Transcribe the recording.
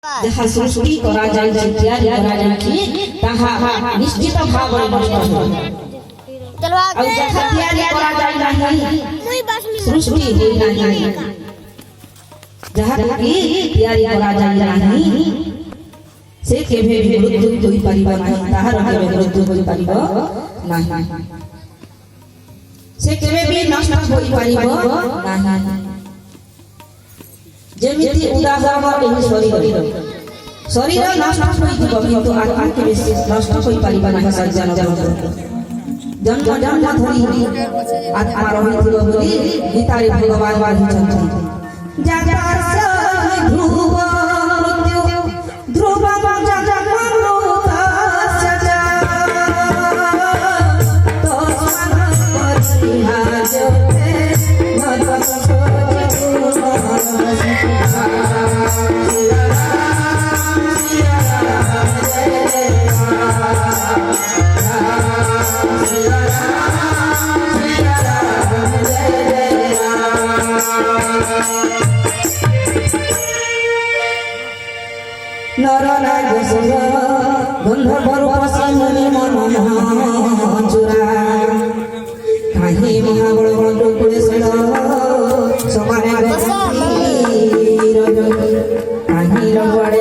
जहाँ सृष्टि करा जाय तैयारी करा जाय ताहा निश्चित भाव नष्ट हो चलो और आगे जहाँ तैयारी करा जाय नहीं सृष्टि होई नहीं जहाँ की तैयारी करा जाय नहीं से केभे भी मृत्यु होई परिबा नहीं ताहार केभे मृत्यु होई परिबा नहीं से केभे भी नष्ट होई परिबा नहीं जेमिति उदाहरण एही शरीर नष्ट होइथिबो किंतु आत्मा के नष्ट होई परिबा नाही सज्जन जन्म जन्म धरि आत्मा रहिथिबो बोली गीतारे भगवान बाहिचନ୍ତି जागर से ध्रुव मृत्यु ध्रुव जगत मृत सजा तो मन परिहाजते भगवत महाबल